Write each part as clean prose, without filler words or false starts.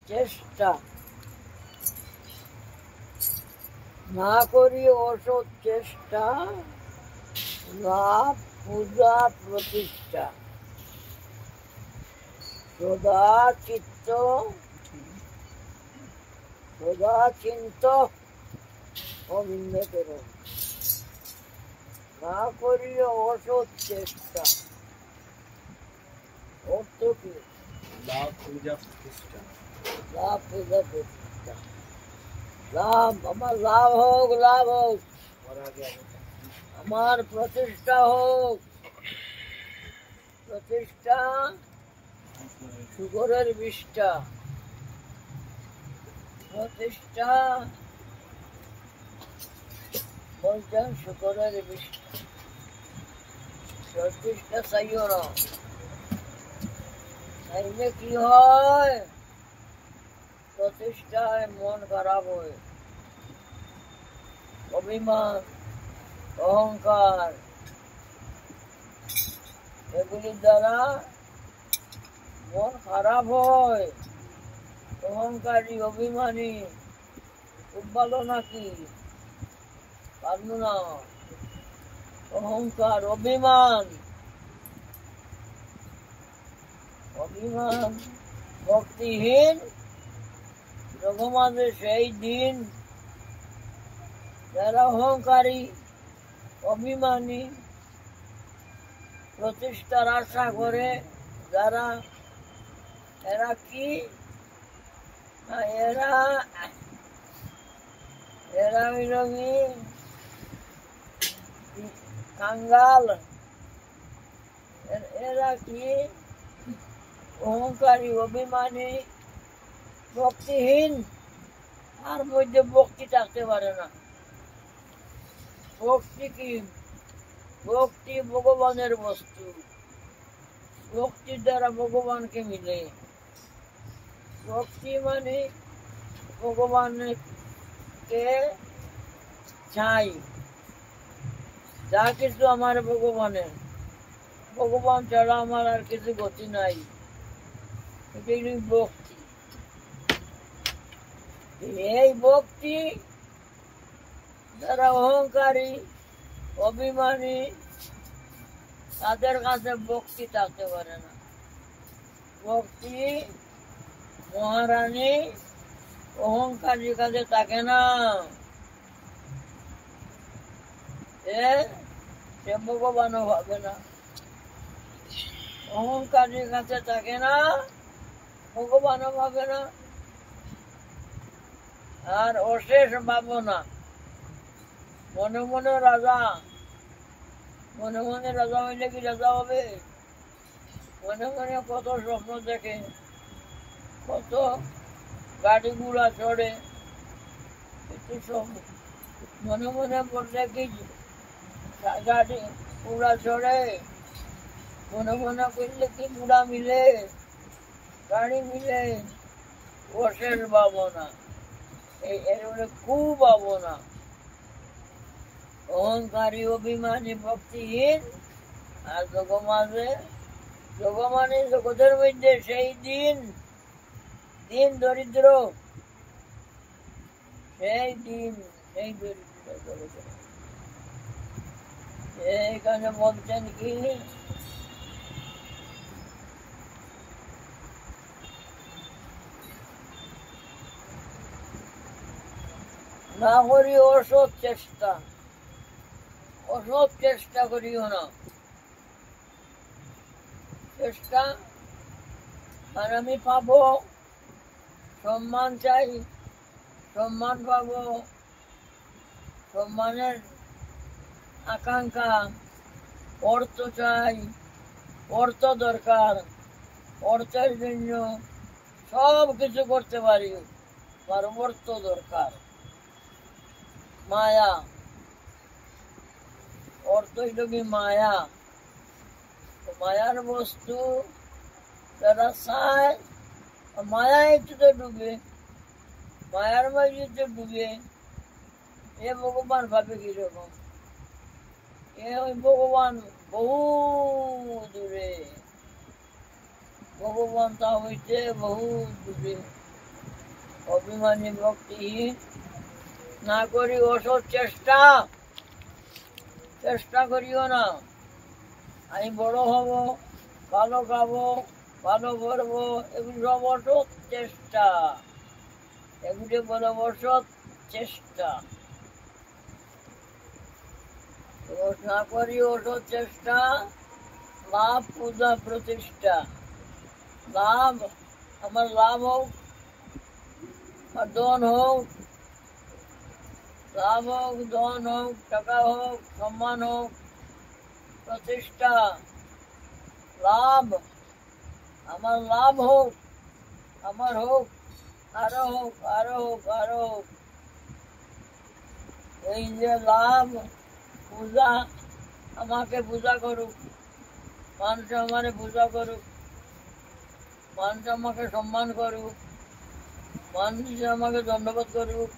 চেষ্টা না করি অসৎ চেষ্টা, লাভ পূজা প্রতিষ্ঠা, সদা চিত্ত সদা চিন্ত গোবিন্দ করো। না করি অসৎ চেষ্টা অর্থ কি? লাভ পূজা প্রতিষ্ঠা। লাভ পূজা প্রতিষ্ঠা। লাভ আমার লাভ হোক, লাভ হোক, আমার প্রতিষ্ঠা হোক। প্রতিষ্ঠা শুকরের বিষ্ঠা, প্রতিষ্ঠা বলছেন শুকরের বিষ্ঠা। প্রতিষ্ঠা চাইও না, চাইলে কি হয়? প্রতিষ্ঠায় মন খারাপ হয়, অভিমান, অহংকার, এগুলির দ্বারা মন খারাপ হয়। অহংকারী, অভিমানী খুব ভালো নাকি? পারবো না। অহংকার, অভিমান, অভিমান ভক্তিহীন জগমাঝে সেই দিন যারা অহংকারী, অভিমানী, প্রতিষ্ঠার আশা করে যারা, এরা কি? এরা হইল কি কাঙ্গাল। এরা কি? অহংকারী, অভিমানী, ভক্তিহীন। তার মধ্যে ভক্তি থাকতে পারে না। ভক্তি কি? ভক্তি ভগবানের বস্তু। ভক্তির দ্বারা ভগবানকে মিলে। ভক্তি মানে ভগবানকে চাই, যা কিছু আমার ভগবানের, ভগবান ছাড়া আমার আর কিছু গতি নাই। এটাই ভক্তি। এই ভক্তি যারা অহংকারী, অভিমানী, তাদের কাছে ভক্তি থাকতে পারে না। ভক্তি মহারানী অহংকারীর কাছে থাকে না। সে ভগবানও ভাবে না। অহংকারীর কাছে থাকে না, ভগবানও ভাবে না। আর অশেষ ভাবনা, মনে মনে রাজা। মনে মনে রাজা হইলে কি রাজা হবে? মনে মনে কত স্বপ্ন দেখে, কত গাড়ি ঘোড়া চড়ে, একটু সব মনে মনে বললে কি গাড়ি ঘোড়া চড়ে? মনে মনে করলে কি ঘোড়া মিলে, গাড়ি মিলে? অশেষ ভাবনা, এর খুব ভাবনা। অহংকারী, অভিমানী, ভক্তিহীন। আর জগমাঝে, জগমানে জগতের মধ্যে সেই দিন, দিন দরিদ্র, সেই দিন, সেই দরিদ্র। এখানে বলছেন কি? না করি অসৎ চেষ্টা, অসৎ চেষ্টা করিও না। চেষ্টা আর আমি পাবো, সম্মান চাই, সম্মান পাবো, সম্মানের আকাঙ্ক্ষা, অর্থ চাই, অর্থ দরকার, অর্থের জন্য সব কিছু করতে পারি, আর অর্থ দরকার। মায়া, অর্থ হইল কি মায়া। মায়ার বস্তু যারা চায়, মায়া একটু তো ডুবে, মায়ার মাঝে তো ডুবে। এ ভগবান ভাবে কিরকম? এ ওই ভগবান বহু দূরে, ভগবান তা হইতে বহু দূরে। অভিমানী ভক্তিহীন, না করি অসৎ চেষ্টা। চেষ্টা করিও না আমি বড় হব, ভালো খাবো, ভালো করবো, এগুলি সব অসৎ চেষ্টা। এগুলি বলে অসৎ চেষ্টা। না করি অসৎ চেষ্টা, লাভ পূজা প্রতিষ্ঠা। লাভ, আমার লাভ হোক, আর ধন হোক, লাভ হোক, ধন হোক, টাকা হোক, সম্মান হোক, প্রতিষ্ঠা। লাভ, আমার লাভ হোক, আমার হোক, আরো হোক, আরো হোক, আরো হোক। এই যে লাভ, পূজা, আমাকে পূজা করুক, মানুষ আমারে পূজা করুক, মানুষ আমাকে সম্মান করুক, মানুষ আমাকে ধন্যবাদ করুক।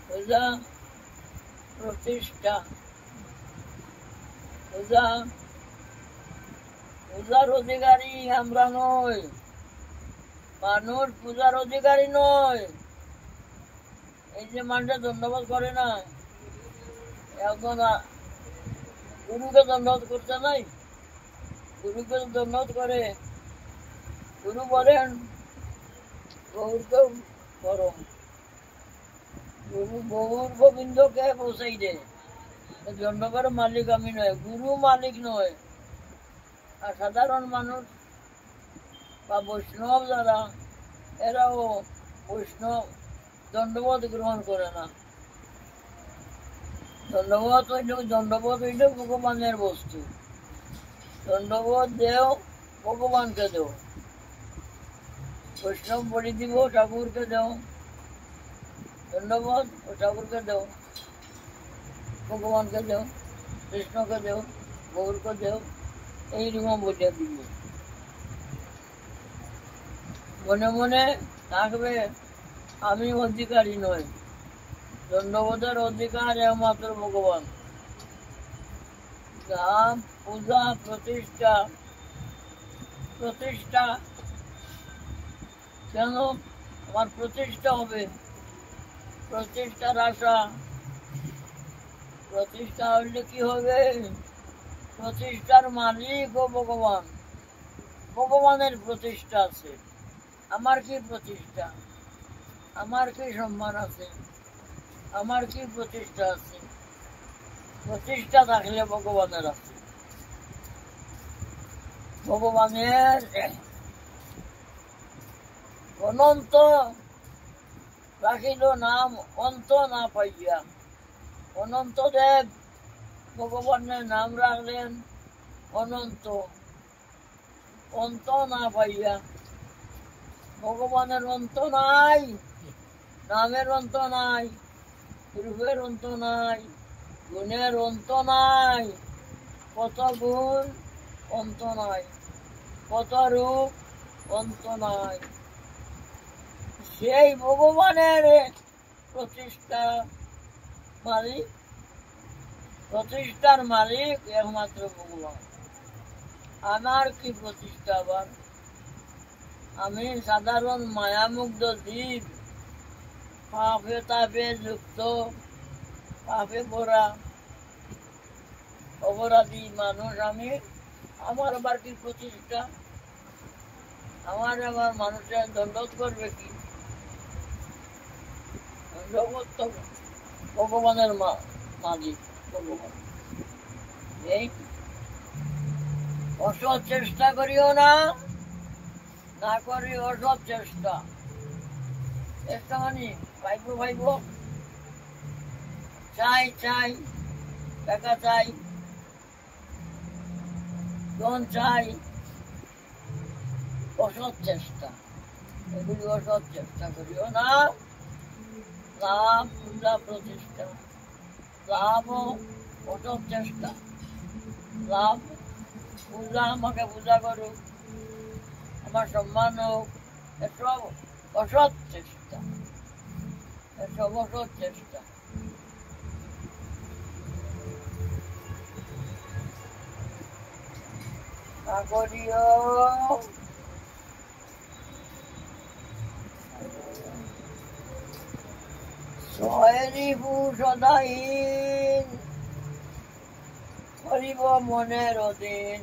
পূজা প্রতিষ্ঠা। পূজা, পূজার অধিকারী আমরা নই, মানুষ পূজার অধিকারী নয়। এই যে মানুষের ধন্যবাদ করে না, এখন গুরুকে ধন্যবাদ করতে নাই, গুরুকে ধন্যবাদ করে। গুরু বলেন গৌরকে করো, গুরু গৌর গোবিন্দকে পৌঁছাই দে। ধন্যবাদের মালিক আমি নয়, গুরু মালিক নয়। আর সাধারণ মানুষ বা বৈষ্ণব যারা, এরাও বৈষ্ণব দণ্ডবোধ গ্রহণ করে না। দণ্ডবোধ হইল ভগবানের বস্তু। দণ্ডবোধ দেও, ভগবানকে দেও। বৈষ্ণব বলি দিব, ঠাকুরকে দেও। দণ্ডবোধ ও ঠাকুরকে দেও, ভগবানকে দেও, কৃষ্ণকে দেও, গৌরকে দেও। এইরকম বলিয়া দিব। মনে মনে থাকবে আমি অধিকারী নই, দণ্ডবোধের অধিকার একমাত্র ভগবান। নাম, পূজা, প্রতিষ্ঠা। প্রতিষ্ঠা কেন আমার প্রতিষ্ঠা হবে? প্রতিষ্ঠার আশা। প্রতিষ্ঠা হইলে কি হবে? প্রতিষ্ঠার মালিক ও ভগবান। ভগবানের প্রতিষ্ঠা আছে, আমার কি প্রতিষ্ঠা? আমার কি সম্মান আছে? আমার কি প্রতিষ্ঠা আছে? প্রতিষ্ঠা থাকলে ভগবানের আছে। ভগবানের অনন্ত রাখিল নাম অন্ত না পাইয়া। অনন্ত দেব ভগবানের নাম রাখলেন অনন্ত, অন্ত না পাইয়া। ভগবানের অন্ত নাই, নামের অন্ত নাই, রূপের অন্ত নাই, গুণের অন্ত নাই। কত গুণ অন্ত নাই, কত রূপ অন্ত নাই। সেই ভগবানের প্রতিষ্ঠা মালিক, প্রতিষ্ঠার মালিক একমাত্র ভগবান। আমার কি প্রতিষ্ঠা? আবার আমি সাধারণ মায়ামুগ্ধ জীব, পাপে তাপে যুক্ত, পাপে ভরা অপরাধী মানুষ আমি। আমার আবার কি প্রতিষ্ঠা? আমার আবার মানুষের দণ্ডবোধ করবে কি? দণ্ডবোধ তো ভগবানের মালিক, ভগবান। এই অসৎ চেষ্টা করিও না, না করি অসৎ চেষ্টা। চেষ্টা মানে পাইব পাইব, চাই চাই, টাকা চাই, ধন চাই, অসৎ চেষ্টা। এগুলি অসৎ চেষ্টা করিও না। লাভ, পূজা, প্রতিষ্ঠা। লাভ অসৎ চেষ্টা। লাভ, পূজা, আমাকে পূজা করুক, আমার সম্মান হোক, এসব অসৎ চেষ্টা, এসব অসৎ চেষ্টা। না করিও রিপু সদাহীন করিব মনের অধীন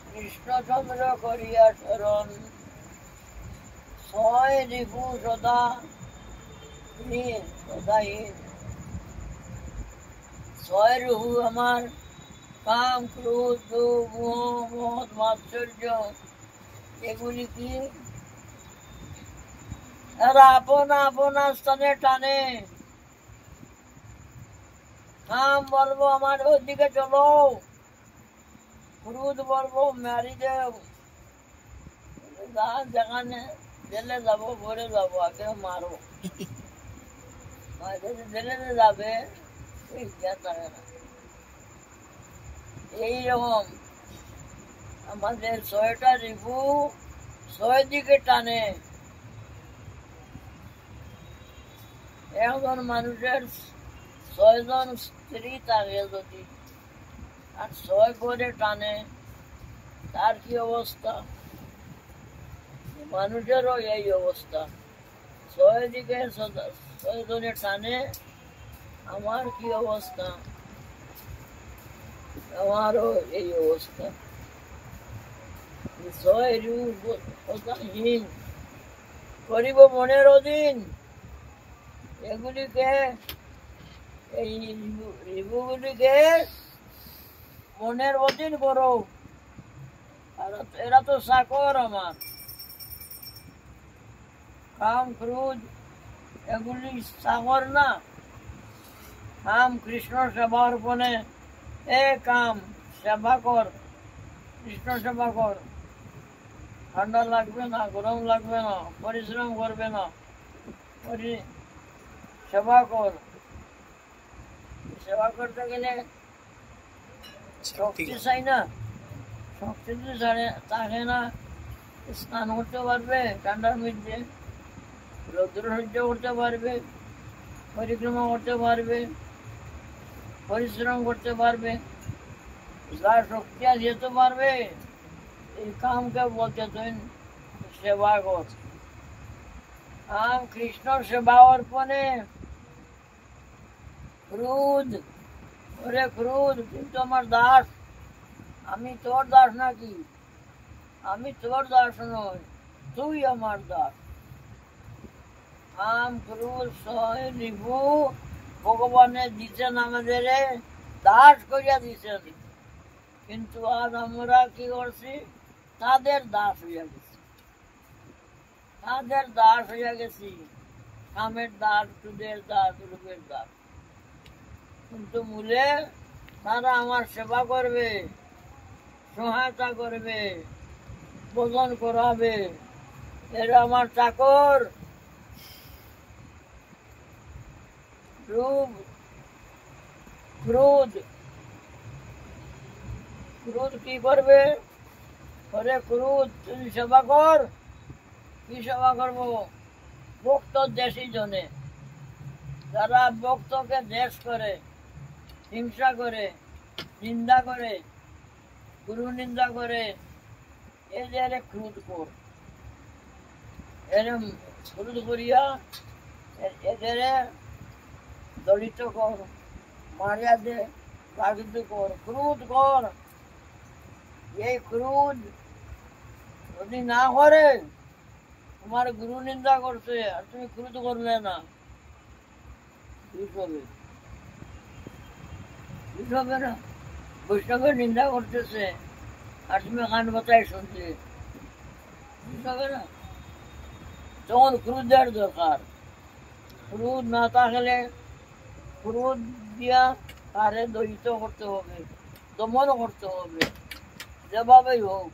কৃষ্ণচন্দ্র করিয়া শরণ ছয় রিপু সদাহীন ছয় রুহু আমার কাম ক্রোধ লোভ মোহ মদ মাৎসর্য এগুলি কি এরা আপনা আপনা স্থানে টানে কাম বলবো আমার ওদিকে চলো ক্রোধ বলবো মারি দেও যেখানে জেলে যাবো ঘরে যাবো আগে মারো জেলে যাবে এইরকম আমাদের ছয়টা রিপু ছয় দিকে টানে একজন মানুষের 6 জন স্ত্রী থাকে যদি আর 6 করে টানে তার কি অবস্থা মানুষেরও এই অবস্থা 6 দিকে 6 জনে টানে আমার কি অবস্থা আমারও এই অবস্থা 6 রূপহীন করিব মনের অধীন এগুলিকে এই রিপুগুলিকে মনের অধীন করো এরা তো চাকর আমার কাম ক্রোধ এগুলি চাকর না কাম কৃষ্ণ সেবা অর্পণে কাম সেবা কর কৃষ্ণ সেবা কর ঠান্ডা লাগবে না গরম লাগবে না পরিশ্রম করবে না সেবা কর সেবা করতে গেলে শক্তি চাই না শক্তি থাকে না স্নান করতে পারবে ঠান্ডার মধ্যে রৌদ্র সহ্য করতে পারবে পরিক্রমা করতে পারবে পরিশ্রম করতে পারবে যা শক্তি যেতে পারবে এই কামকে বলতে তুই সেবা কর কাম কৃষ্ণ সেবা অর্পণে ক্রোধ ওরে ক্রোধ কিন্তু আমার দাস আমি তোর দাস নাকি আমি তোর দাস নই তুই আমার দাস কাম ক্রোধ ছয় রিপু ভগবানের দিচ্ছেন আমাদের দাস করিয়া দিচ্ছেন কিন্তু আজ আমরা কি করছি তাদের দাস হইয়া গেছি কামের দাস সুদের দাস রূপের দাস কিন্তু মূলে তারা আমার সেবা করবে সহায়তা করবে ভোজন করাবে এরা আমার চাকর রূপ ক্রোধ কি করবে ওরে ক্রোধ তুমি সেবা কর কি সেবা করবো ভক্ত দেশি জনে যারা ভক্তকে দেশ করে হিংসা করে নিন্দা করে গুরু নিন্দা করে এদের ক্রোধ কর এরম ক্রোধ করিয়া এদের দলিত কর মারিয়া দে লাঘিত কর ক্রোধ কর এই ক্রোধ যদি না করে তোমার গুরু নিন্দা করছে আর তুমি ক্রোধ করলে না না বৈষ্ণবের নিন্দা করতেছে আর তুমি কান বাতায় শুনছে না তখন ক্রোধের দরকার ক্রোধ না থাকলে ক্রোধ দিয়া তারে দহিত করতে হবে দমন করতে হবে যেভাবেই হোক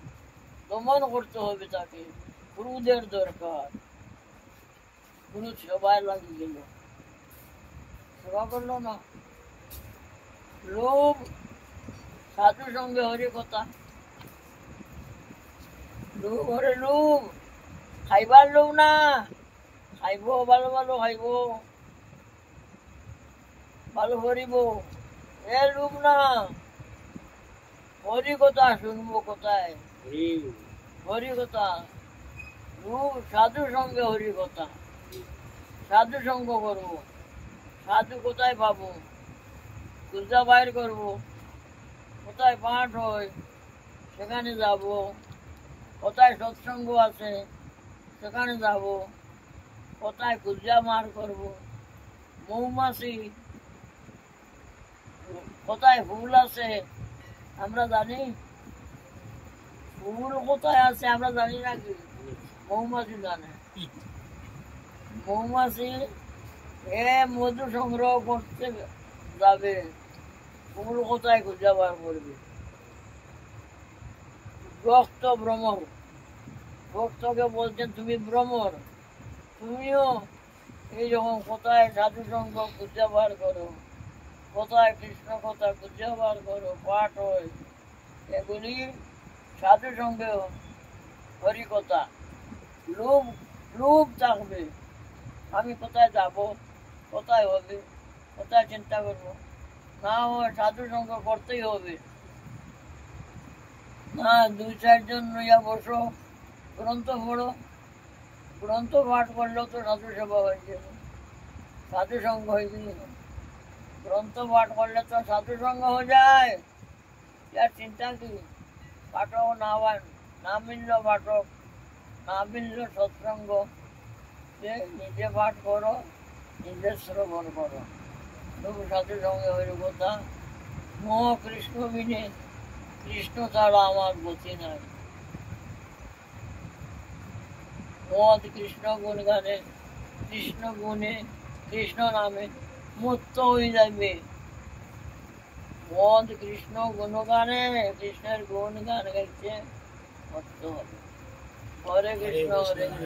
দমন করতে হবে তাকে ক্রোধের দরকার ক্রোধ সবাই লাগিয়ে গেল সেবা করলো না লোভ সাধু সঙ্গে হরি কথা লোভ হরে লোভ খাইবার লোভ না খাইব ভালো ভালো খাইব ভালো করিব এ লোভ না হরি কথা শুনবো কোথায় হরি কথা লোভ সাধু সঙ্গে হরি কথা সাধু সঙ্গ করবো। সাধু কোথায় পাবো? খুঁজা বাইর করবো। কোথায় পাঠ হয় সেখানে যাব। কোথায় সৎসঙ্গ আছে সেখানে যাব। কোথায় খুঁজা মার করব। মৌমাছি কোথায় ফুল আছে আমরা জানি? ফুল কোথায় আছে আমরা জানি নাকি? মৌমাছি জানে। মৌমাছি মধু সংগ্রহ করতে যাবে, ফুল কোথায় খুঁজে বার করবে? ভক্ত ভ্রমর, ভক্তকে বলছেন তুমি ভ্রমর, তুমিও এইরকম কোথায় সাধু সঙ্গ খুঁজে বার করো, কোথায় কৃষ্ণ কথা খুঁজে বার করো, পাঠ হয়। এগুলি সাধু সঙ্গে হরি কথা। লোভ লোভ থাকবে, আমি কোথায় যাব, কোথায় হবে, কোথায় চিন্তা করবো। না হয় সাধু সঙ্গ করতেই হবে। না, 2-4 জন লইয়া বসো, গ্রন্থ পড়ো। গ্রন্থ পাঠ করলেও তো সাধু সেবা হয়ে যাবে, সাধু সঙ্গ হয়ে গেল। গ্রন্থ পাঠ করলে তো সাধু সঙ্গ হয়ে যায়। यार চিন্তা কি? পাঠক না মিলল পাঠক, না মিলল সৎসঙ্গ, যে নিজে পাঠ করো, নিজে শ্রবণ করো। তবু সাধু সঙ্গে হইল কথা। মোহ কৃষ্ণ বিনে, কৃষ্ণ ছাড়া আমার গতি নাই। মদ কৃষ্ণ গুণ গানে, কৃষ্ণ গুণে, কৃষ্ণ নামে মুক্ত হয়ে যাবে। মদ কৃষ্ণ গুণগানে, কৃষ্ণের গুণ গান গাইছে মুক্ত হবে। হরে কৃষ্ণ হরে কৃষ্ণ।